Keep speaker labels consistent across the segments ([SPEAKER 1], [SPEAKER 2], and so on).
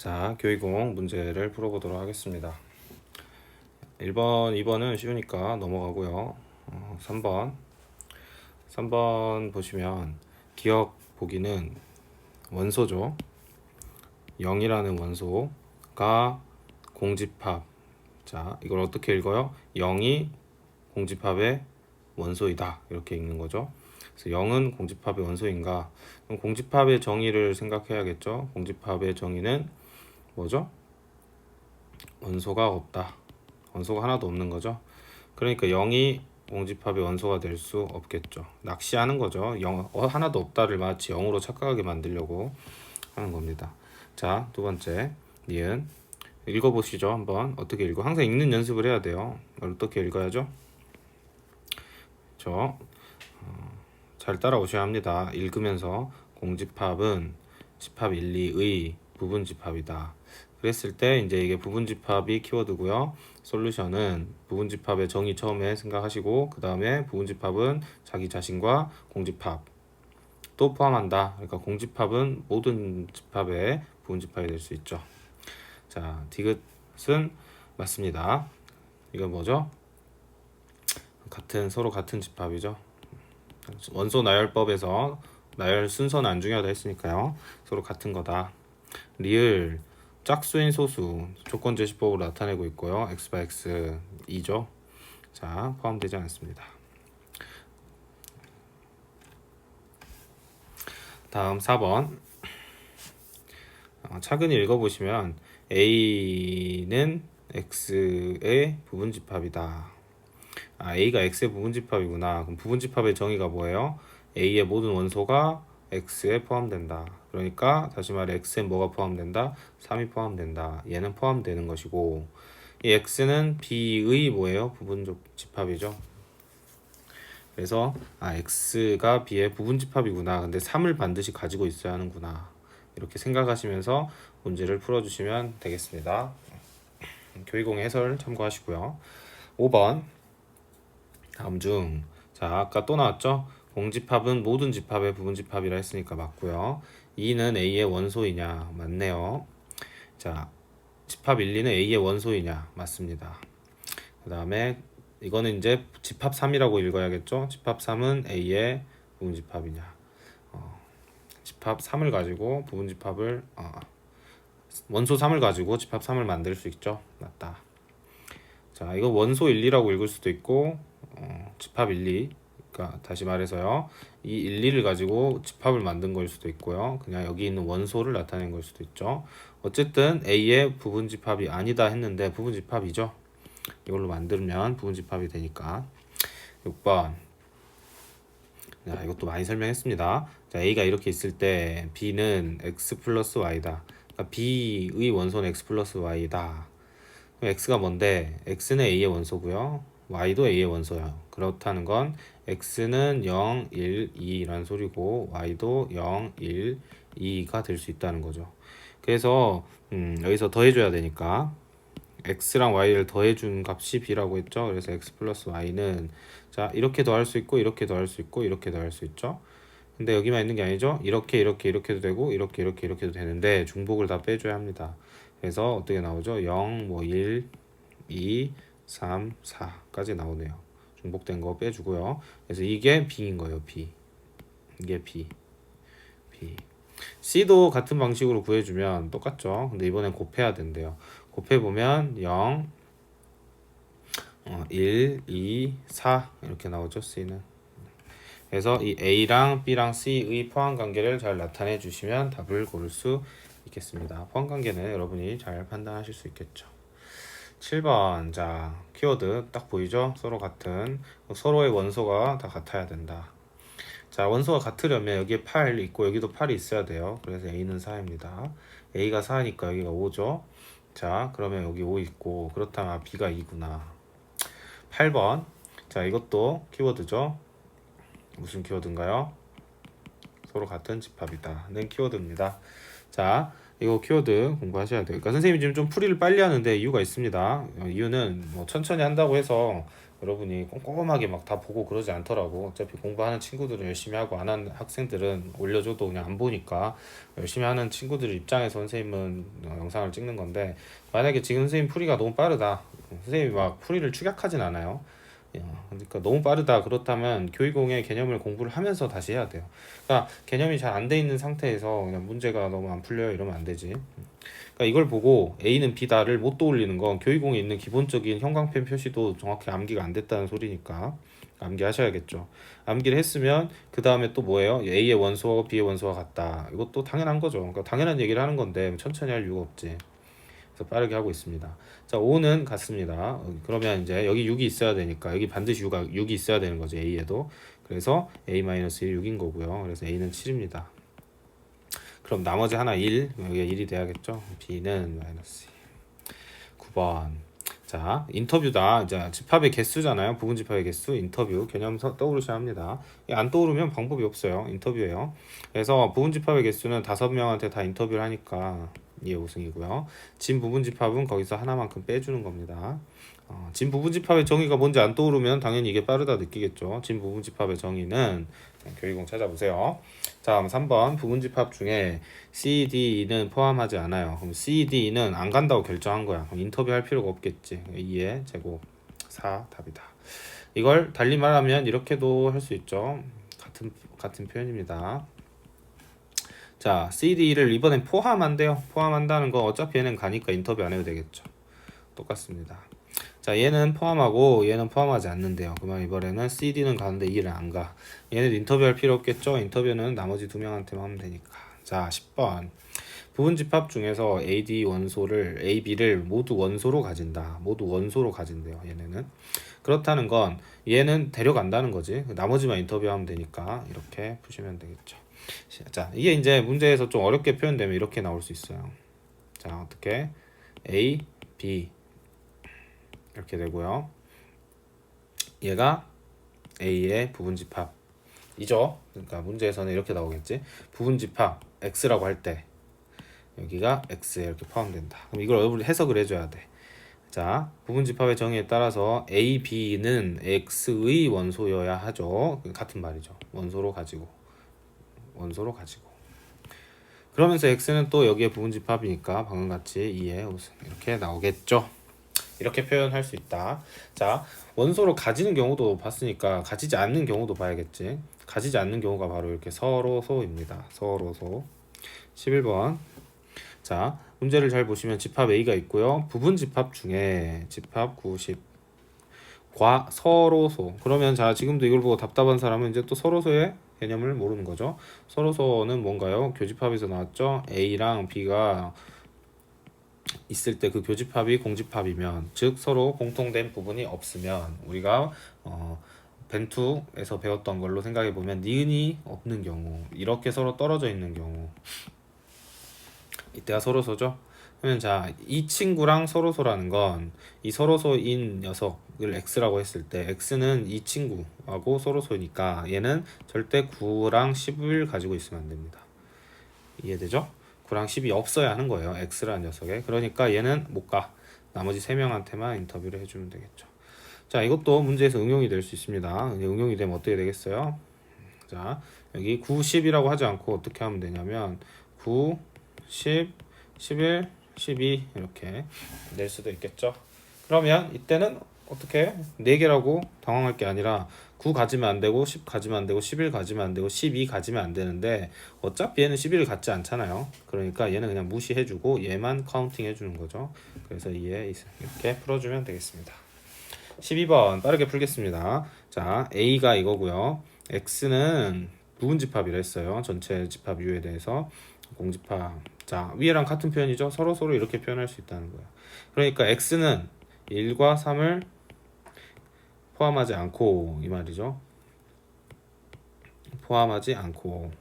[SPEAKER 1] 자, 교의공 문제를 풀어보도록 하겠습니다. 1번, 2번은 쉬우니까 넘어가고요. 3번 보시면 기억 보기는 원소죠. 0이라는 원소가 공집합. 자, 이걸 어떻게 읽어요? 0이 공집합의 원소이다. 이렇게 읽는 거죠. 그래서 0은 공집합의 원소인가? 그럼 공집합의 정의를 생각해야겠죠. 공집합의 정의는 뭐죠? 원소가 없다. 원소가 하나도 없는 거죠. 그러니까 0이 공집합의 원소가 될 수 없겠죠. 낚시하는 거죠. 하나도 없다를 마치 0으로 착각하게 만들려고 하는 겁니다. 자, 두 번째 니은 읽어보시죠. 한번 어떻게 읽어? 항상 읽는 연습을 해야 돼요. 어떻게 읽어야죠? 잘 따라오셔야 합니다. 읽으면서 공집합은 집합 1, 2의 부분집합이다. 그랬을 때 이제 이게 부분집합이 키워드고요. 솔루션은 부분집합의 정의 처음에 생각하시고 그 다음에 부분집합은 자기 자신과 공집합 또 포함한다. 그러니까 공집합은 모든 집합의 부분집합이 될 수 있죠. 자, 디귿은 맞습니다. 이건 뭐죠? 서로 같은 집합이죠. 원소 나열법에서 나열 순서는 안 중요하다 했으니까요. 서로 같은 거다. 리을 짝수인 소수 조건 제시법으로 나타내고 있고요. x by x 2죠. 자, 포함되지 않습니다. 다음 4번 차근히 읽어보시면 a는 x의 부분집합이다. a가 x의 부분집합이구나. 그럼 부분집합의 정의가 뭐예요? a의 모든 원소가 x에 포함된다. 그러니까 다시 말해 x에 뭐가 포함된다? 3이 포함된다. 얘는 포함되는 것이고 이 x는 b의 뭐예요? 부분집합이죠. 그래서 x가 b의 부분집합이구나. 근데 3을 반드시 가지고 있어야 하는구나. 이렇게 생각하시면서 문제를 풀어주시면 되겠습니다. 교의공의 해설 참고하시고요. 5번 다음 중 아까 또 나왔죠? 공집합은 모든 집합의 부분집합이라 했으니까 맞고요. 2는 A의 원소이냐? 맞네요. 자, 집합 1, 2는 A의 원소이냐? 맞습니다. 그 다음에 이거는 이제 집합 3이라고 읽어야겠죠? 집합 3은 A의 부분집합이냐? 집합 3을 가지고 부분집합을 원소 3을 가지고 집합 3을 만들 수 있죠? 맞다. 자, 이거 원소 1, 2라고 읽을 수도 있고 집합 1, 2 그러니까 다시 말해서요. 이 1, 2를 가지고 집합을 만든 걸 수도 있고요. 그냥 여기 있는 원소를 나타낸 걸 수도 있죠. 어쨌든 A의 부분집합이 아니다 했는데 부분집합이죠. 이걸로 만들면 부분집합이 되니까 6번 자, 이것도 많이 설명했습니다. 자, A가 이렇게 있을 때 B는 X 플러스 Y다. 그러니까 B의 원소는 X 플러스 Y다. 그럼 X가 뭔데? X는 A의 원소고요. Y도 A의 원소예요. 그렇다는 건 X는 0, 1, 2라는 소리고 Y도 0, 1, 2가 될 수 있다는 거죠. 그래서 여기서 더해줘야 되니까 X랑 Y를 더해준 값이 B라고 했죠. 그래서 X 플러스 Y는 자 이렇게 더할 수 있고 이렇게 더할 수 있고 이렇게 더할 수 있죠. 근데 여기만 있는 게 아니죠. 이렇게도 되고 이렇게도 되는데 중복을 다 빼줘야 합니다. 그래서 어떻게 나오죠? 0, 1, 2, 3, 4까지 나오네요. 중복된 거 빼주고요. 그래서 이게 B인 거예요. B. 이게 B. C도 같은 방식으로 구해주면 똑같죠. 근데 이번엔 곱해야 된대요. 곱해보면 0, 1, 2, 4 이렇게 나오죠. C는. 그래서 이 A랑 B랑 C의 포함관계를 잘 나타내 주시면 답을 고를 수 있겠습니다. 포함관계는 여러분이 잘 판단하실 수 있겠죠. 7번 자 키워드 딱 보이죠? 서로 같은 서로의 원소가 다 같아야 된다. 자 원소가 같으려면 여기에 8 있고 여기도 8이 있어야 돼요. 그래서 A는 4입니다. A가 4니까 여기가 5죠. 자 그러면 여기 5 있고 그렇다면 B가 2구나. 8번 자 이것도 키워드죠. 무슨 키워드인가요? 서로 같은 집합이다.는 키워드입니다. 자, 이거 키워드 공부하셔야 돼요. 그러니까 선생님이 지금 좀 풀이를 빨리 하는데 이유가 있습니다. 이유는 뭐 천천히 한다고 해서 여러분이 꼼꼼하게 막 다 보고 그러지 않더라고. 어차피 공부하는 친구들은 열심히 하고 안 하는 학생들은 올려줘도 그냥 안 보니까 열심히 하는 친구들 입장에서 선생님은 영상을 찍는 건데 만약에 지금 선생님 풀이가 너무 빠르다. 선생님이 막 풀이를 축약하진 않아요. 그러니까 너무 빠르다. 그렇다면 교육공의 개념을 공부를 하면서 다시 해야 돼요. 그러니까 개념이 잘 안 돼 있는 상태에서 그냥 문제가 너무 안 풀려요 이러면 안 되지. 그러니까 이걸 보고 A는 B다를 못 떠올리는 건 교육공에 있는 기본적인 형광펜 표시도 정확히 암기가 안 됐다는 소리니까 암기하셔야겠죠. 암기를 했으면 그 다음에 또 뭐예요? A의 원소하고 B의 원소가 같다. 이것도 당연한 거죠. 그러니까 당연한 얘기를 하는 건데 천천히 할 이유가 없지. 그래서 빠르게 하고 있습니다. 자, 5는 같습니다. 그러면 이제 여기 6이 있어야 되니까 여기 반드시 6이 있어야 되는 거죠. A에도. 그래서 A-1 6인 거고요. 그래서 A는 7입니다. 그럼 나머지 하나 1, 여기가 1이 돼야겠죠. B는 마이너스 9번. 자, 인터뷰다. 자, 집합의 개수잖아요. 부분 집합의 개수, 인터뷰 개념 떠오르셔야 합니다. 안 떠오르면 방법이 없어요. 인터뷰예요. 그래서 부분 집합의 개수는 5명한테 다 인터뷰를 하니까 이해 우승이고요. 진 부분 집합은 거기서 하나만큼 빼주는 겁니다. 진 부분 집합의 정의가 뭔지 안 떠오르면 당연히 이게 빠르다 느끼겠죠. 진 부분 집합의 정의는 교육공 찾아보세요. 자, 그럼 3번 부분 집합 중에 C, D는 포함하지 않아요. 그럼 C, D는 안 간다고 결정한 거야. 그럼 인터뷰 할 필요가 없겠지. 2의 제곱 4 답이다. 이걸 달리 말하면 이렇게도 할 수 있죠. 같은 표현입니다. 자, C, D를 이번엔 포함한대요. 포함한다는 건 어차피 얘는 가니까 인터뷰 안 해도 되겠죠. 똑같습니다. 자, 얘는 포함하고 얘는 포함하지 않는데요. 그러면 이번에는 CD는 가는데 E는 안 가. 얘는 인터뷰할 필요 없겠죠. 인터뷰는 나머지 2명한테만 하면 되니까. 자, 10번. 부분 집합 중에서 AD 원소를 AB를 모두 원소로 가진다. 모두 원소로 가진대요. 얘네는. 그렇다는 건 얘는 데려간다는 거지. 나머지만 인터뷰하면 되니까 이렇게 푸시면 되겠죠. 자, 이게 이제 문제에서 좀 어렵게 표현되면 이렇게 나올 수 있어요. 자, 어떻게 A, B 이렇게 되고요. 얘가 A의 부분집합이죠. 그러니까 문제에서는 이렇게 나오겠지. 부분집합 X라고 할 때 여기가 X에 이렇게 포함된다. 그럼 이걸 여러분이 해석을 해줘야 돼. 자, 부분집합의 정의에 따라서 A, B는 X의 원소여야 하죠. 같은 말이죠. 원소로 가지고. 그러면서 X는 또 여기에 부분집합이니까 방금같이 2의 우승 이렇게 나오겠죠. 이렇게 표현할 수 있다. 자, 원소로 가지는 경우도 봤으니까 가지지 않는 경우도 봐야겠지. 가지지 않는 경우가 바로 이렇게 서로소입니다. 서로소. 11번. 자, 문제를 잘 보시면 집합 A가 있고요. 부분 집합 중에 집합 90과 서로소. 그러면 자, 지금도 이걸 보고 답답한 사람은 이제 또 서로소의 개념을 모르는 거죠. 서로소는 뭔가요? 교집합에서 나왔죠. A랑 B가 있을 때 그 교집합이 공집합이면, 즉 서로 공통된 부분이 없으면, 우리가 벤투에서 배웠던 걸로 생각해 보면 니은이 없는 경우, 이렇게 서로 떨어져 있는 경우, 이때가 서로소죠. 그러면 자, 이 친구랑 서로소라는 건 이 서로소인 녀석을 X라고 했을 때 X는 이 친구하고 서로소니까 얘는 절대 9랑 10을 가지고 있으면 안 됩니다. 이해되죠? 9랑 10이 없어야 하는 거예요. X라는 녀석에. 그러니까 얘는 못 가. 나머지 3명한테만 인터뷰를 해주면 되겠죠. 자, 이것도 문제에서 응용이 될 수 있습니다. 응용이 되면 어떻게 되겠어요? 자, 여기 9, 10이라고 하지 않고 어떻게 하면 되냐면 9, 10, 11, 12 이렇게 낼 수도 있겠죠. 그러면 이때는 어떻게 4개라고 당황할 게 아니라 9 가지면 안 되고 10 가지면 안 되고 11 가지면 안 되고 12 가지면 안 되는데 어차피 얘는 11을 갖지 않잖아요. 그러니까 얘는 그냥 무시해주고 얘만 카운팅 해주는 거죠. 그래서 이렇게 풀어주면 되겠습니다. 12번 빠르게 풀겠습니다. 자, A가 이거고요. X는 부분집합이라 했어요. 전체 집합 U에 대해서 공집합. 자, 위에랑 같은 표현이죠. 서로 이렇게 표현할 수 있다는 거예요. 그러니까 X는 1과 3을 포함하지 않고 이 말이죠. 포함하지 않고.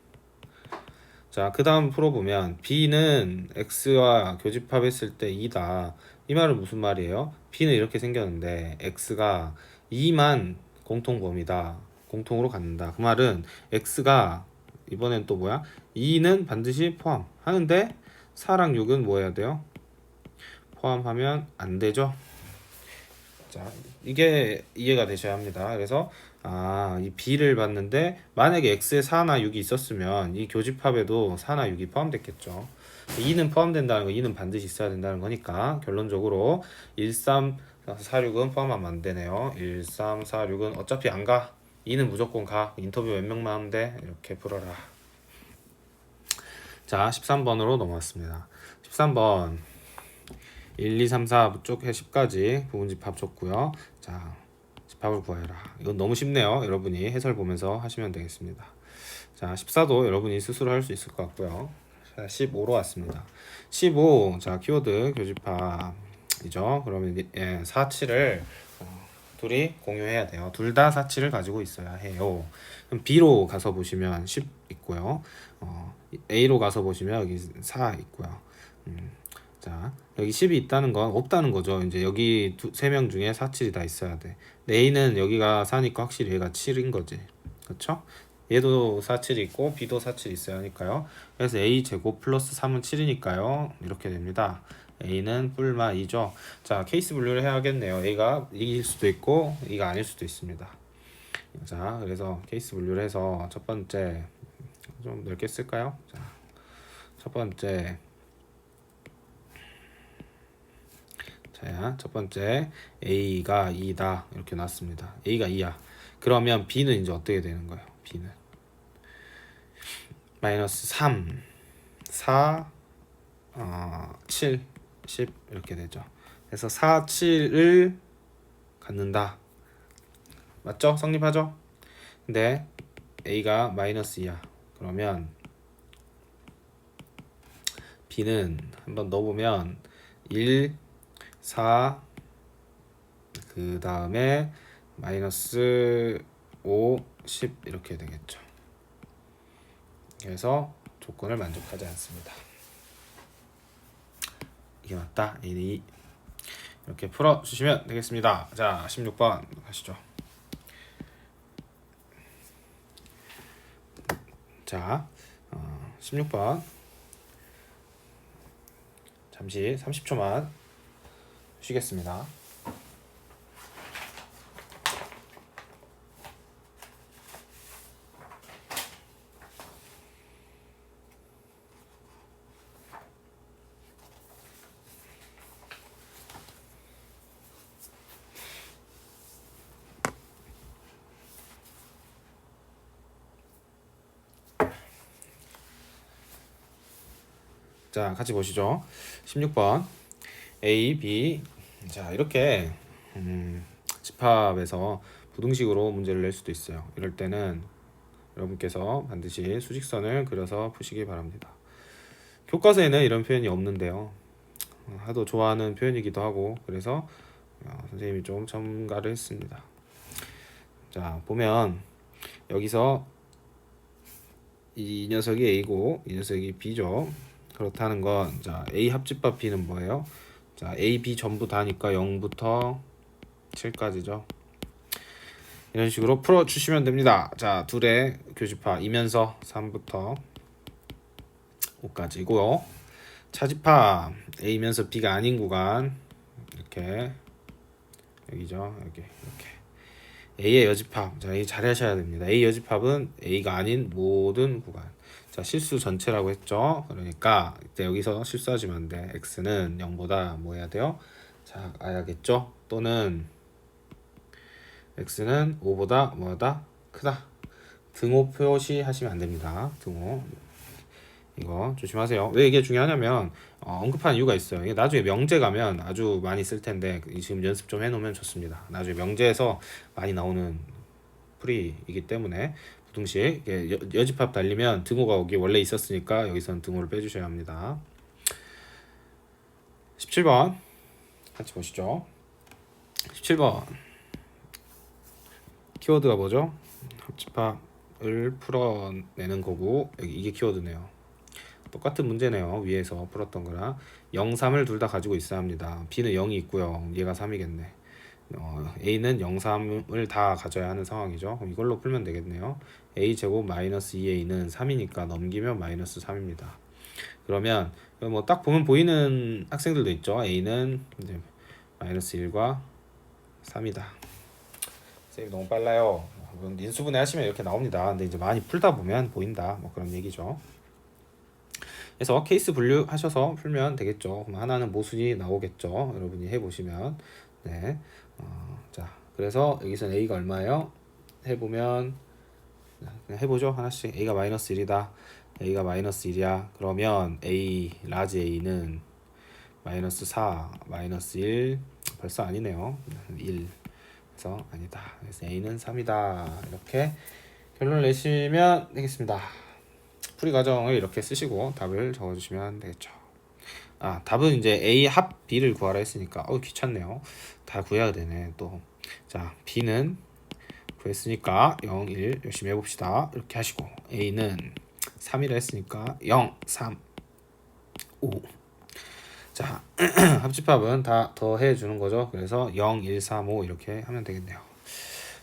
[SPEAKER 1] 자, 그 다음 풀어보면 B는 X와 교집합했을 때 2다. 이 말은 무슨 말이에요? B는 이렇게 생겼는데 X가 2만 공통범위다. 공통으로 갖는다. 그 말은 X가 이번엔 또 뭐야? 2는 반드시 포함하는데 4랑 6은 뭐 해야 돼요? 포함하면 안 되죠. 자, 이게 이해가 되셔야 합니다. 그래서 이 B를 봤는데 만약에 X에 4나 6이 있었으면 이 교집합에도 4나 6이 포함됐겠죠. 2는 포함된다는 거, 2는 반드시 있어야 된다는 거니까 결론적으로 1, 3, 4, 6은 포함하면 안 되네요. 1, 3, 4, 6은 어차피 안 가. 2는 무조건 가. 인터뷰 몇 명만 하면 돼. 이렇게 풀어라. 자, 13번으로 넘어왔습니다. 13번 1, 2, 3, 4 쭉 해 10까지 부분집합 줬고요. 자, 집합을 구해라. 이건 너무 쉽네요. 여러분이 해설 보면서 하시면 되겠습니다. 자, 14도 여러분이 스스로 할 수 있을 것 같고요. 자, 15로 왔습니다. 15, 자, 키워드 교집합이죠. 그러면 4, 7을 둘이 공유해야 돼요. 둘 다 4, 7을 가지고 있어야 해요. 그럼 B로 가서 보시면 10 있고요. A로 가서 보시면 여기 4 있고요. 자, 여기 10이 있다는 건 없다는 거죠. 이제 여기 3명 중에 4, 7이 다 있어야 돼. 근데 A는 여기가 4니까 확실히 얘가 7인 거지. 그렇죠? 얘도 4, 7이 있고 B도 4, 7이 있어야 하니까요. 그래서 A 제곱 플러스 3은 7이니까요. 이렇게 됩니다. A는 뿔마 2죠. 자, 케이스 분류를 해야겠네요. A가 이길 수도 있고 A가 아닐 수도 있습니다. 자, 그래서 케이스 분류를 해서 첫 번째 좀 넓게 쓸까요? 자, 첫 번째 자, 첫 번째 A가 2다 이렇게 놨습니다. A가 2야. 그러면 B는 이제 어떻게 되는 거예요? B는 마이너스 3, 4, 7, 10 이렇게 되죠. 그래서 4, 7을 갖는다. 맞죠? 성립하죠? 근데 A가 마이너스 2야. 그러면 B는 한번 넣어보면 1, 4, 그 다음에 마이너스 5, 10 이렇게 되겠죠. 그래서 조건을 만족하지 않습니다. 이게 맞다. 1, 2 이렇게 풀어주시면 되겠습니다. 자, 16번 가시죠. 자, 16번 잠시 30초만 쉬겠습니다. 자, 같이 보시죠. 16번 A, B. 자, 이렇게 집합에서 부등식으로 문제를 낼 수도 있어요. 이럴 때는 여러분께서 반드시 수직선을 그려서 푸시기 바랍니다. 교과서에는 이런 표현이 없는데요. 하도 좋아하는 표현이기도 하고 그래서 선생님이 좀 첨가를 했습니다. 자, 보면 여기서 이 녀석이 A고 이 녀석이 B죠. 그렇다는 건 자, A 합집합 B는 뭐예요? 자, A, B 전부 다니까 0부터 7까지죠. 이런 식으로 풀어주시면 됩니다. 자, 둘의 교집합 이면서 3부터 5까지고요. 차집합 A면서 B가 아닌 구간 이렇게 여기죠. 여기 이렇게 A의 여집합. 자, 이 잘 하셔야 됩니다. A 여집합은 A가 아닌 모든 구간. 자, 실수 전체라고 했죠. 그러니까 이때 여기서 실수하시면 안 돼. X는 0보다 뭐 해야 돼요? 작아야겠죠. 또는 X는 5보다 뭐하다? 크다. 등호 표시 하시면 안 됩니다. 등호. 이거 조심하세요. 왜 이게 중요하냐면 언급한 이유가 있어요. 이게 나중에 명제 가면 아주 많이 쓸 텐데 지금 연습 좀 해놓으면 좋습니다. 나중에 명제에서 많이 나오는 풀이이기 때문에 부등식 여집합 달리면 등호가 여기 원래 있었으니까 여기서는 등호를 빼주셔야 합니다. 17번 같이 보시죠. 17번 키워드가 뭐죠? 합집합을 풀어내는 거고 여기 이게 키워드네요. 똑같은 문제네요. 위에서 풀었던 거랑 0, 3을 둘 다 가지고 있어야 합니다. B는 0이 있고요. 얘가 3이겠네. A는 0, 3을 다 가져야 하는 상황이죠. 그럼 이걸로 풀면 되겠네요. A 제곱 마이너스 2A는 3이니까 넘기면 마이너스 3입니다. 그러면 뭐 딱 보면 보이는 학생들도 있죠. A는 이제 마이너스 1과 3이다. 쌤이 너무 빨라요. 인수분해 하시면 이렇게 나옵니다. 근데 이제 많이 풀다 보면 보인다. 뭐 그런 얘기죠. 그래서 케이스 분류 하셔서 풀면 되겠죠. 그럼 하나는 모순이 나오겠죠. 여러분이 해보시면. 네. 자, 그래서 여기서는 a가 얼마예요? 해보면 그냥 해보죠. 하나씩. a가 마이너스 1이다. a가 마이너스 1이야. 그러면 a 라지 a는 마이너스 4, 마이너스 1 벌써 아니네요. 1 그래서 아니다. 그래서 a는 3이다. 이렇게 결론을 내시면 되겠습니다. 풀이 과정을 이렇게 쓰시고 답을 적어주시면 되겠죠. 아, 답은 이제 A 합 B를 구하라 했으니까 귀찮네요. 다 구해야 되네 또. 자, B는 구했으니까 0, 1 열심히 해봅시다. 이렇게 하시고 A는 3이라 했으니까 0, 3, 5. 자, 합집합은 다 더해 주는 거죠. 그래서 0, 1, 3, 5 이렇게 하면 되겠네요.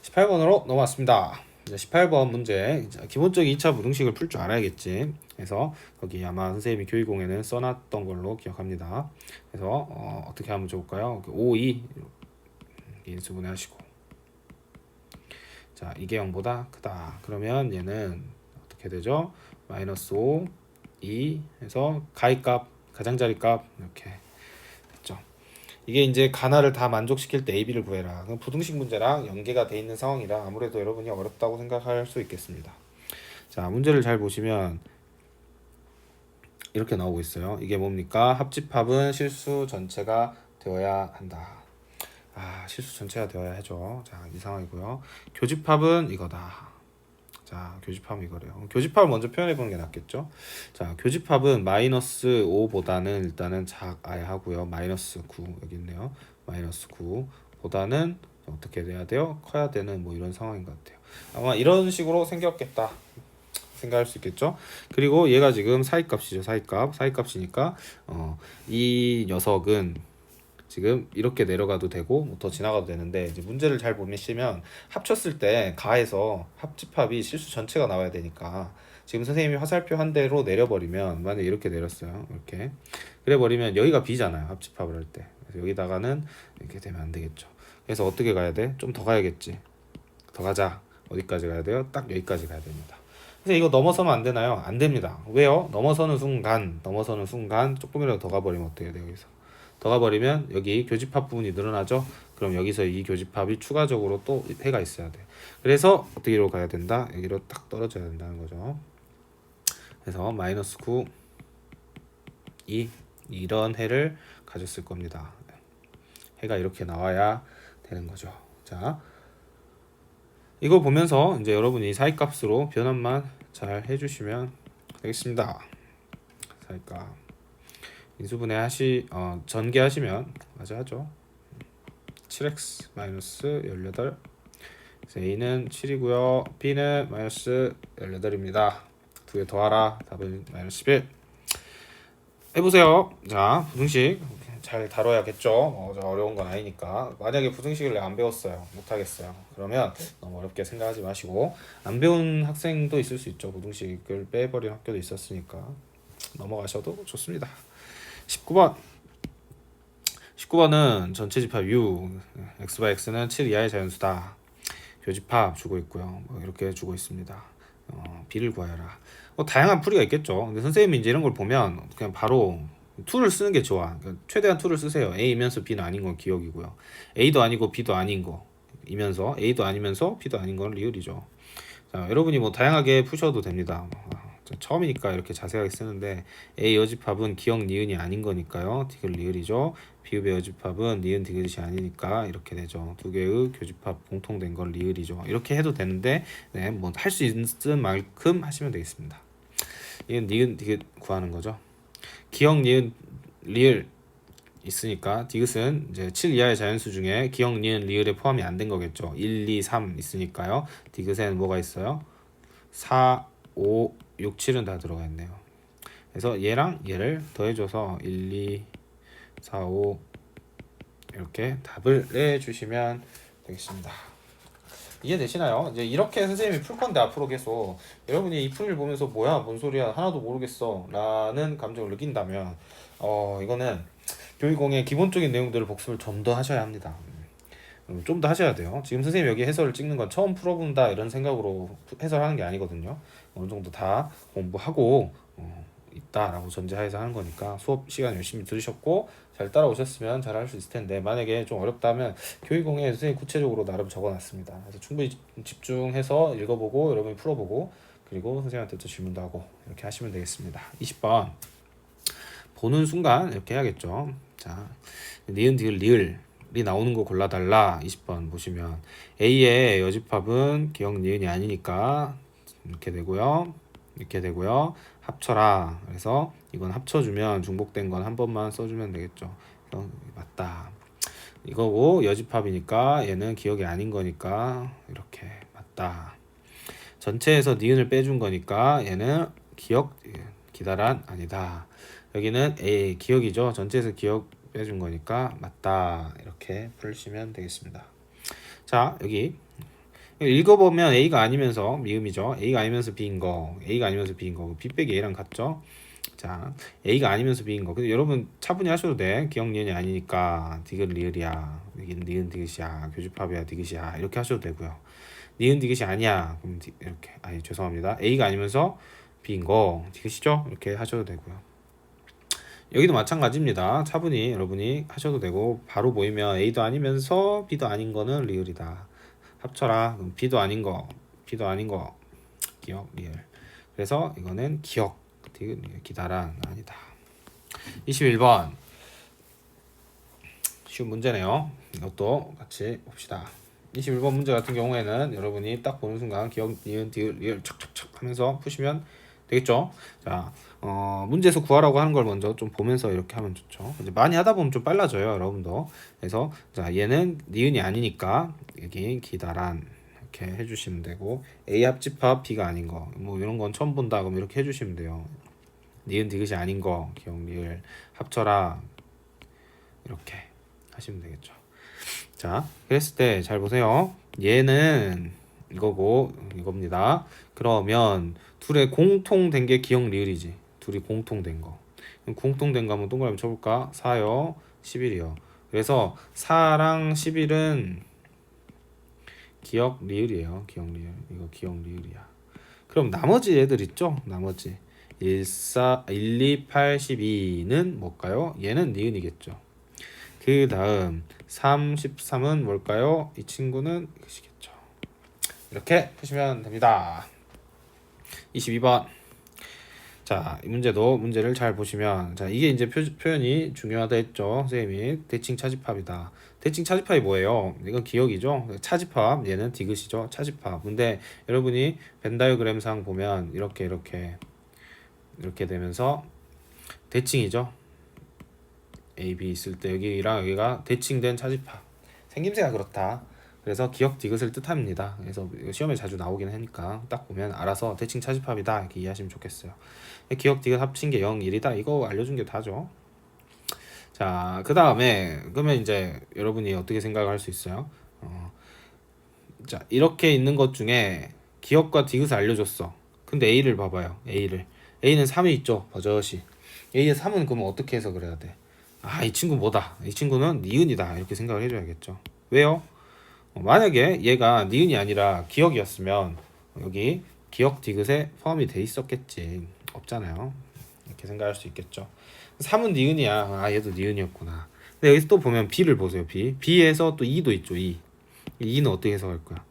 [SPEAKER 1] 18번으로 넘어왔습니다. 18번 문제. 기본적인 2차 무등식을 풀 줄 알아야겠지. 그래서 거기 아마 선생님이 교육공에는 써놨던 걸로 기억합니다. 그래서 어떻게 하면 좋을까요? 5, 2 인수분해 하시고, 자, 이게 0보다 크다. 그러면 얘는 어떻게 되죠? 마이너스 5, 2 해서 가위값, 가장자리값 이렇게 됐죠. 이게 이제 가나를 다 만족시킬 때 AB를 구해라. 부등식 문제랑 연계가 돼 있는 상황이라 아무래도 여러분이 어렵다고 생각할 수 있겠습니다. 자, 문제를 잘 보시면 이렇게 나오고 있어요. 이게 뭡니까? 합집합은 실수 전체가 되어야 한다. 아, 실수 전체가 되어야 하죠. 자, 이 상황이고요. 교집합은 이거다. 자, 교집합은 이거래요. 교집합을 먼저 표현해 보는 게 낫겠죠. 자, 교집합은 마이너스 5보다는 일단은 작아야 하고요. 마이너스 9 여기 있네요. 마이너스 9보다는 어떻게 돼야 돼요? 커야 되는 뭐 이런 상황인 것 같아요. 아마 이런 식으로 생겼겠다 생각할 수 있겠죠. 그리고 얘가 지금 사이값이죠. 사이값이니까 이 녀석은 지금 이렇게 내려가도 되고 뭐 더 지나가도 되는데, 이제 문제를 잘 보시면 합쳤을 때 가에서 합집합이 실수 전체가 나와야 되니까 지금 선생님이 화살표 한 대로 내려버리면, 만약에 이렇게 내렸어요. 이렇게 그래 버리면 여기가 b잖아요. 합집합을 할 때. 그래서 여기다가는 이렇게 되면 안 되겠죠. 그래서 어떻게 가야 돼? 좀 더 가야겠지. 더 가자. 어디까지 가야 돼요? 딱 여기까지 가야 됩니다. 그래서 이거 넘어서면 안 되나요? 안 됩니다. 왜요? 넘어서는 순간 조금이라도 더 가버리면 어떻게 돼요? 여기서 더 가버리면 여기 교집합 부분이 늘어나죠. 그럼 여기서 이 교집합이 추가적으로 또 해가 있어야 돼. 그래서 어떻게로 가야 된다? 여기로 딱 떨어져야 된다는 거죠. 그래서 마이너스 9, 2 이런 해를 가졌을 겁니다. 해가 이렇게 나와야 되는 거죠. 자, 이거 보면서 이제 여러분이 사이값으로 변환만 잘 해주시면 되겠습니다. 사이값 인수분해 전개하시면 맞아 하죠. 7x 마이너스 18. A는 7이고요. B는 마이너스 18입니다. 두 개 더하라. 답은 마이너스 11. 해보세요. 자, 부등식 잘 다뤄야겠죠. 어려운 건 아니니까. 만약에 부등식을 내가 안 배웠어요. 못하겠어요. 그러면 너무 어렵게 생각하지 마시고, 안 배운 학생도 있을 수 있죠. 부등식을 빼버린 학교도 있었으니까 넘어가셔도 좋습니다. 19번은 전체 집합 U, x x는 7 이하의 자연수다. 교집합 주고 있고요. 뭐 이렇게 주고 있습니다. B를 구하여라. 다양한 풀이가 있겠죠. 근데 선생님이 이제 이런 걸 보면 그냥 바로 툴을 쓰는 게 좋아. 그러니까 최대한 툴을 쓰세요. A이면서 B는 아닌 건 기억이고요. A도 아니고 B도 아닌 거 이면서 A도 아니면서 B도 아닌 건 리을이죠. 자, 여러분이 뭐 다양하게 푸셔도 됩니다. 처음이니까 이렇게 자세하게 쓰는데, A 여집합은 기역 니은이 아닌 거니까요. 디귿 리을이죠. B의 여집합은 니은 디귿이 아니니까 이렇게 되죠. 두 개의 교집합 공통된 건 리을이죠. 이렇게 해도 되는데, 네, 뭐 할 수 있는 만큼 하시면 되겠습니다. 이건 니은 디귿 구하는 거죠. 기역 니은 리을 있으니까 디귿은 이제 7 이하의 자연수 중에 기역 니은 리을에 포함이 안 된 거겠죠. 1, 2, 3 있으니까요. 디귿에는 뭐가 있어요? 4, 5, 6, 7은 다 들어가 있네요. 그래서 얘랑 얘를 더해줘서 1, 2, 4, 5 이렇게 답을 내주시면 되겠습니다. 이해되시나요? 이제 이렇게 선생님이 풀 건데 앞으로 계속 여러분이 이 풀을 보면서 뭐야 뭔 소리야 하나도 모르겠어 라는 감정을 느낀다면 이거는 교육공의 기본적인 내용들을 복습을 좀 더 하셔야 합니다. 좀 더 하셔야 돼요. 지금 선생님 여기 해설을 찍는 건 처음 풀어본다 이런 생각으로 해설하는 게 아니거든요. 어느 정도 다 공부하고 있다라고 전제하에서 하는 거니까 수업 시간 열심히 들으셨고 잘 따라오셨으면 잘 할 수 있을 텐데, 만약에 좀 어렵다면 교육공에 선생님 구체적으로 나름 적어놨습니다. 그래서 충분히 집중해서 읽어보고 여러분이 풀어보고 그리고 선생님한테 또 질문도 하고 이렇게 하시면 되겠습니다. 20번 보는 순간 이렇게 해야겠죠. 자, 니은 디귿 리을이 나오는 거 골라달라. 20번 보시면 A의 여집합은 기역 니은이 아니니까 이렇게 되고요. 이렇게 되고요. 합쳐라. 그래서 이건 합쳐주면 중복된 건 한 번만 써주면 되겠죠. 그래서 맞다. 이거고 여집합이니까 얘는 기억이 아닌 거니까 이렇게 맞다. 전체에서 니은을 빼준 거니까 얘는 기억 기다란 아니다. 여기는 A 기억이죠. 전체에서 기억 빼준 거니까 맞다. 이렇게 풀시면 되겠습니다. 자, 여기 읽어보면 A가 아니면서 미음이죠. A가 아니면서 B인 거, A가 아니면서 B인 거, B 빼기 A랑 같죠. 자, A가 아니면서 B인 거. 근데 여러분 차분히 하셔도 돼. 기억 니은이 아니니까 디귿 리을이야. 여기는 니은 디귿이야. 교집합이야 디귿이야. 이렇게 하셔도 되고요. 니은 디귿이 아니야. 그럼 이렇게 아니 죄송합니다. A가 아니면서 B인 거 디귿이죠. 이렇게 하셔도 되고요. 여기도 마찬가지입니다. 차분히 여러분이 하셔도 되고 바로 보이면 A도 아니면서 B도 아닌 거는 리을이다. 합쳐라. 그럼 B도 아닌 거, B도 아닌 거 기억 리을. 그래서 이거는 기억 기다란 아니다. 21번 쉬운 문제네요. 이것도 같이 봅시다. 21번 문제 같은 경우에는 여러분이 딱 보는 순간 기억 니은 디귿 리을 척척척 하면서 푸시면 되겠죠. 자, 문제에서 구하라고 하는 걸 먼저 좀 보면서 이렇게 하면 좋죠. 이제 많이 하다 보면 좀 빨라져요, 여러분도. 그래서 자, 얘는 니은이 아니니까 여기 기다란 이렇게 해주시면 되고, A 합집합 B가 아닌 거, 뭐 이런 건 처음 본다 그럼 이렇게 해주시면 돼요. 니은 디귿이 아닌 거 기억 리을 합쳐라 이렇게 하시면 되겠죠. 자, 그랬을 때 잘 보세요. 얘는 이거고 이겁니다. 그러면 둘의 공통된 게 기억 리을이지. 둘이 공통된 거. 그럼 공통된 거 한번 동그라미 쳐볼까? 4요, 11이요. 그래서 4랑 11은 기억 리을이에요. 기억 리을. 이거 기억 리을이야. 그럼 나머지 애들 있죠? 나머지 1, 2, 8, 12는 뭘까요? 얘는 니은이겠죠. 그 다음 33은 뭘까요? 이 친구는 이것이겠죠. 이렇게 푸시면 됩니다. 22번. 자, 이 문제도 문제를 잘 보시면, 자, 이게 이제 표현이 중요하다 했죠. 선생님이 대칭 차집합이다. 대칭 차집합이 뭐예요? 이건 기억이죠. 차집합, 얘는 디귿이죠. 차집합. 근데 여러분이 벤 다이어그램상 보면 이렇게 되면서 대칭이죠. A, B 있을 때 여기랑 여기가 대칭된 차집합. 생김새가 그렇다. 그래서 기억 디귿을 뜻합니다. 그래서 시험에 자주 나오긴 하니까 딱 보면 알아서 대칭 차집합이다 이렇게 이해하시면 좋겠어요. 기억 디귿 합친 게 0, 1이다. 이거 알려준 게 다죠. 자, 그 다음에 그러면 이제 여러분이 어떻게 생각을 할 수 있어요? 자, 이렇게 있는 것 중에 기억과 디귿을 알려줬어. 근데 A를 봐봐요. A는 3이 있죠. 버젓이. A의 3은 그러면 어떻게 해석을 해야 돼? 아, 이 친구 뭐다. 이 친구는 니은이다. 이렇게 생각을 해줘야겠죠. 왜요? 만약에 얘가 니은이 아니라 기억이었으면 여기 기억 디귿에 포함이 돼 있었겠지. 없잖아요. 이렇게 생각할 수 있겠죠. 3은 니은이야. 아, 얘도 니은이었구나. 근데 여기서 또 보면 B를 보세요. B에서 또 2도 있죠. 2는 어떻게 해석할 거야?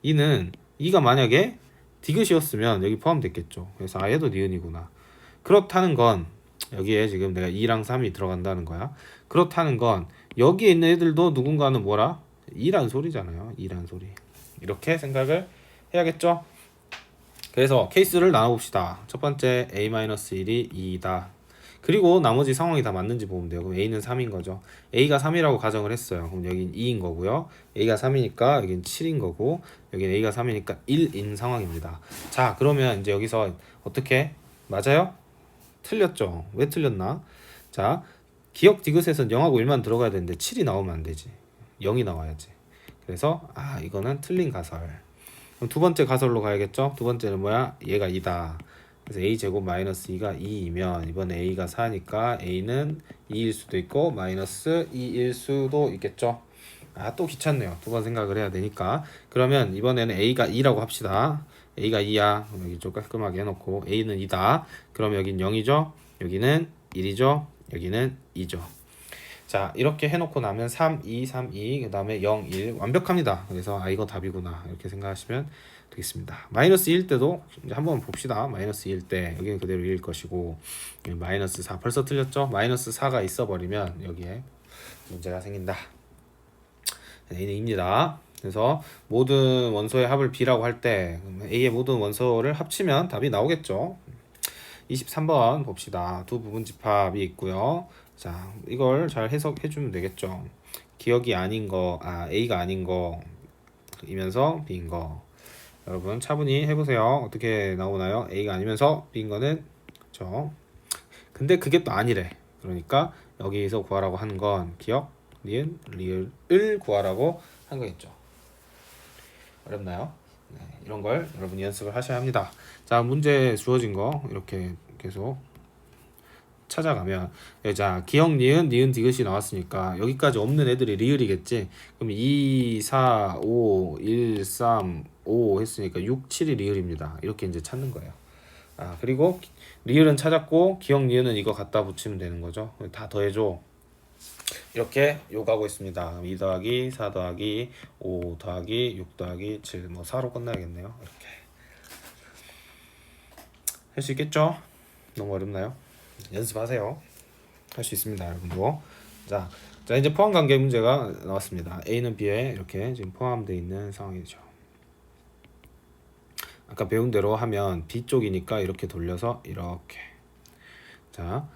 [SPEAKER 1] 2는 2가 만약에 디귿이었으면 여기 포함됐겠죠. 그래서 아, 얘도 니은이구나. 그렇다는 건 여기에 지금 내가 2랑 3이 들어간다는 거야. 그렇다는 건 여기에 있는 애들도 누군가는 뭐라? 2란 소리잖아요. 2란 소리. 이렇게 생각을 해야겠죠. 그래서 케이스를 나눠봅시다. 첫 번째 A-1이 2이다. 그리고 나머지 상황이 다 맞는지 보면 돼요. 그럼 A는 3인 거죠. A가 3이라고 가정을 했어요. 그럼 여긴 2인 거고요. A가 3이니까 여긴 7인 거고, 여긴 A가 3이니까 1인 상황입니다. 자, 그러면 이제 여기서 어떻게? 맞아요? 틀렸죠. 왜 틀렸나? 자, 기억 디귿에선 0하고 1만 들어가야 되는데 7이 나오면 안 되지. 0이 나와야지. 그래서 아, 이거는 틀린 가설. 그럼 두 번째 가설로 가야겠죠. 두 번째는 뭐야? 얘가 2다. 그래서 a제곱 마이너스 2가 2이면 이번에 a가 4니까 a는 2일 수도 있고 마이너스 2일 수도 있겠죠. 또 귀찮네요. 두 번 생각을 해야 되니까. 그러면 이번에는 A가 2라고 합시다. A가 2야. 그럼 여기 좀 깔끔하게 해놓고 A는 2다. 그럼 여긴 0이죠. 여기는 1이죠. 여기는 2죠. 자, 이렇게 해놓고 나면 3, 2, 3, 2, 그 다음에 0, 1 완벽합니다. 그래서 이거 답이구나 이렇게 생각하시면 되겠습니다. 마이너스 2일 때도 이제 한번 봅시다. 마이너스 2일 때 여기는 그대로 2일 것이고 마이너스 4 벌써 틀렸죠? 마이너스 4가 있어버리면 여기에 문제가 생긴다. A는 2입니다. 그래서 모든 원소의 합을 B라고 할 때 A의 모든 원소를 합치면 답이 나오겠죠. 23번 봅시다. 두 부분집합이 있고요. 자, 이걸 잘 해석해 주면 되겠죠. 기억이 아닌 거, A가 아닌 거이면서 B인 거. 여러분 차분히 해보세요. 어떻게 나오나요? A가 아니면서 B인 거는 그렇죠. 근데 그게 또 아니래. 그러니까 여기서 구하라고 하는 건 기억, 니은, 리을을 구하라고 한 거겠죠. 어렵나요? 네, 이런 걸 여러분이 연습을 하셔야 합니다. 자, 문제 주어진 거 이렇게 계속 찾아가면 자, 기억, 니은, 니은, 디귿이 나왔으니까 여기까지 없는 애들이 리을이겠지. 그럼 2, 4, 5, 1, 3, 5 했으니까 6, 7이 리을입니다. 이렇게 이제 찾는 거예요. 그리고 리을은 찾았고 기억, 니은은 이거 갖다 붙이면 되는 거죠. 다 더해줘. 이렇게 요구하고 있습니다. 2 더하기 4 더하기 5 더하기 6 더하기 7 뭐 4로 끝나야겠네요. 이렇게 할 수 있겠죠? 너무 어렵나요? 연습하세요. 할 수 있습니다, 여러분도. 자, 이제 포함 관계 문제가 나왔습니다. A는 B에 이렇게 지금 포함되어 있는 상황이죠. 아까 배운 대로 하면 B 쪽이니까 이렇게 돌려서 이렇게. 자,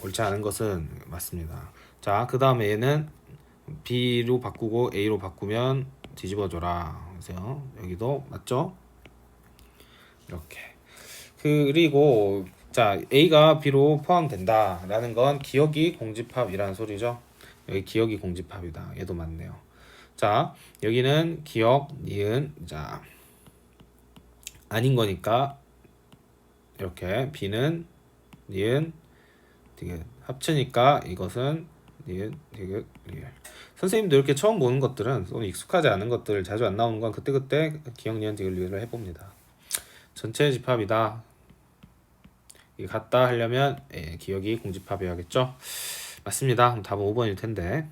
[SPEAKER 1] 옳지 않은 것은 맞습니다. 자, 그 다음에 얘는 B로 바꾸고 A로 바꾸면 뒤집어줘라. 그래서 여기도 맞죠? 이렇게. 그리고 자, A가 B로 포함된다 라는 건 기억이 공집합이라는 소리죠. 여기 기억이 공집합이다. 얘도 맞네요. 자, 여기는 기억, 니은, 자, 아닌 거니까 이렇게 B는 니은, 디귿 합치니까 이것은 니은, 디귿, 리을. 선생님도 이렇게 처음 보는 것들은 또는 익숙하지 않은 것들 자주 안 나오는 건 그때그때 기억, 니은, 디귿, 리을을 해봅니다. 전체 집합이다. 이게 같다 하려면 기억이 공집합이어야겠죠. 맞습니다. 그럼 답은 5번일 텐데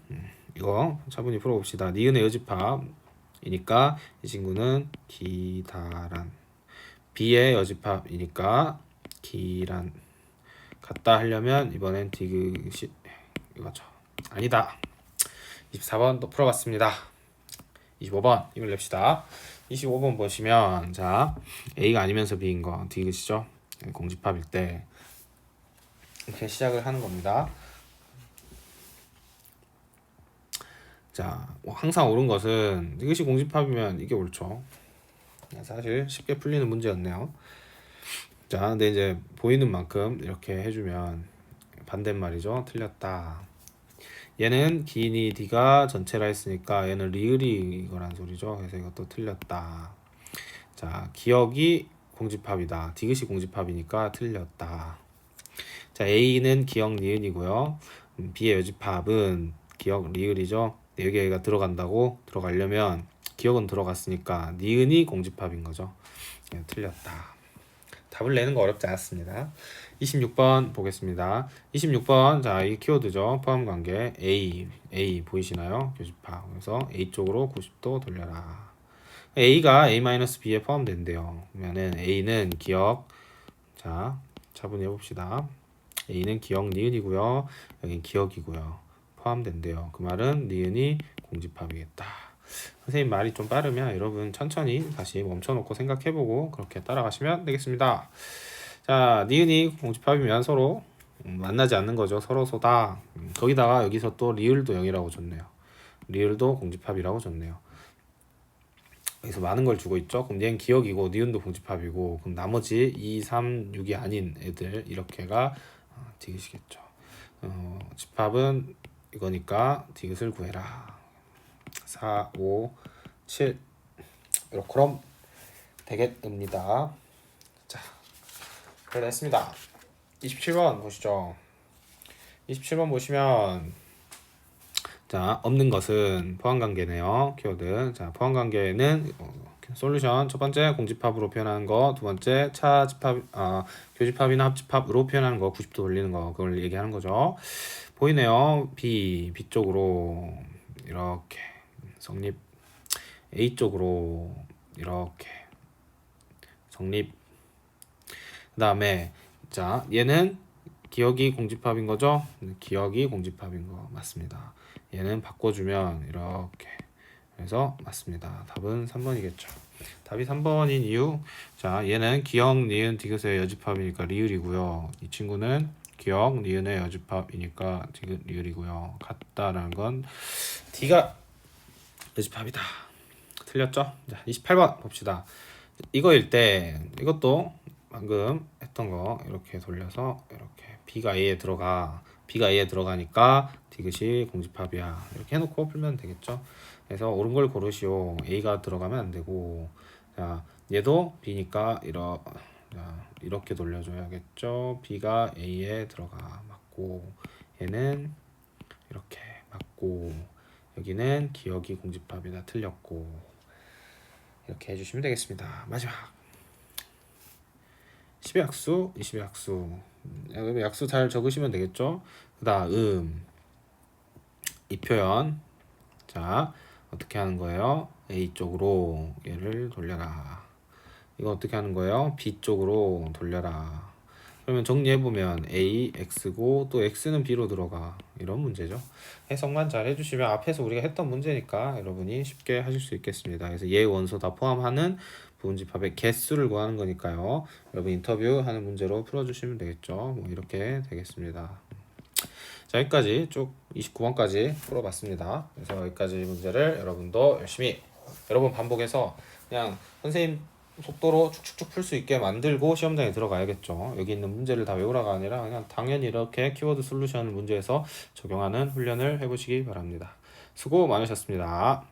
[SPEAKER 1] 이거 차분히 풀어봅시다. 니은의 여집합이니까 이 친구는 기다란. B의 여집합이니까 기란. 같다 하려면 이번엔 디귿이 이거죠. 아니다. 24번 또 풀어봤습니다. 25번 이걸 냅시다. 25번 보시면 자, A가 아니면서 B인 거 디귿이죠. 공집합일 때 이렇게 시작을 하는 겁니다. 자, 항상 옳은 것은 이것이 공집합이면 이게 옳죠. 사실 쉽게 풀리는 문제였네요. 자, 근데 이제 보이는 만큼 이렇게 해주면 반대말이죠. 틀렸다. 얘는 기니 D가 전체라 했으니까 얘는 리을이 이거란 소리죠. 그래서 이것도 틀렸다. 자, 기억이 공집합이다. 디귿이 공집합이니까 틀렸다. 자, A는 기억 니은이고요. B의 여집합은 기억 리을이죠. 여기가 들어간다고 들어가려면 기억은 들어갔으니까 니은이 공집합인 거죠. 네, 틀렸다. 답을 내는 거 어렵지 않았습니다. 26번 보겠습니다. 26번 자, 이 키워드죠. 포함 관계 A 보이시나요? 교집합. 그래서 A 쪽으로 90도 돌려라. A가 A-B에 포함된대요. 그러면은 A는 기억. 자, 차분히 해봅시다. A는 기억 니은이고요. 여긴 기억이고요. 포함된대요. 그 말은 니은이 공집합이겠다. 선생님 말이 좀 빠르면 여러분 천천히 다시 멈춰놓고 생각해보고 그렇게 따라가시면 되겠습니다. 자, 니은이 공집합이면 서로 만나지 않는 거죠. 서로소다. 거기다가 여기서 또 리을도 0이라고 줬네요. 리을도 공집합이라고 줬네요. 여기서 많은 걸 주고 있죠. 그럼 얘는 기억이고 니은도 공집합이고 그럼 나머지 2, 3, 6이 아닌 애들 이렇게가 디귿이겠죠. 집합은 이거니까 디귿을 구해라. 4, 5, 7 이렇게 그럼 되겠습니다. 자, 그래 됐습니다. 27번 보시죠. 27번 보시면 자, 없는 것은 포함관계네요. 키워드. 자, 포함관계는 솔루션 첫 번째 공집합으로 표현하는 거, 두 번째 교집합이나 합집합으로 표현하는 거, 90도 돌리는 거, 그걸 얘기하는 거죠. 보이네요. B 쪽으로 이렇게 성립, A 쪽으로 이렇게 성립. 그 다음에 자, 얘는 기억이 공집합인 거죠? 기억이 공집합인 거 맞습니다. 얘는 바꿔주면 이렇게 그래서 맞습니다. 답은 3번이겠죠. 답이 3번인 이유, 자, 얘는 기억, 니은, 디귿의 여집합이니까 리을이고요. 이 친구는 기억, 니은의 여집합이니까 디귿, 리을이고요. 같다라는 건 D가 여집합이다. 틀렸죠? 자, 28번 봅시다. 이거일 때 이것도 방금 했던 거 이렇게 돌려서 이렇게 B가 A에 들어가니까 디귿이 공집합이야. 이렇게 해놓고 풀면 되겠죠. 그래서 옳은 걸 고르시오. A가 들어가면 안 되고, 자, 얘도 B니까 이렇게 돌려줘야겠죠. B가 A에 들어가 맞고, 얘는 이렇게 맞고, 여기는 기억이 공집합이다 틀렸고, 이렇게 해주시면 되겠습니다. 마지막 10의 약수, 20의 약수. 약수 잘 적으시면 되겠죠. 그 다음 이 표현, 자, 어떻게 하는 거예요? A 쪽으로 얘를 돌려라. 이거 어떻게 하는 거예요? B 쪽으로 돌려라. 그러면 정리해보면 A, X고 또 X는 B로 들어가. 이런 문제죠. 해석만 잘 해주시면 앞에서 우리가 했던 문제니까 여러분이 쉽게 하실 수 있겠습니다. 그래서 얘 원소 다 포함하는 부분집합의 개수를 구하는 거니까요. 여러분 인터뷰하는 문제로 풀어주시면 되겠죠. 뭐 이렇게 되겠습니다. 자, 여기까지 쭉 29번까지 풀어봤습니다. 그래서 여기까지 문제를 여러분도 열심히 여러 번 반복해서 그냥 선생님 속도로 축축축 풀 수 있게 만들고 시험장에 들어가야겠죠. 여기 있는 문제를 다 외우라가 아니라 그냥 당연히 이렇게 키워드 솔루션 문제에서 적용하는 훈련을 해보시기 바랍니다. 수고 많으셨습니다.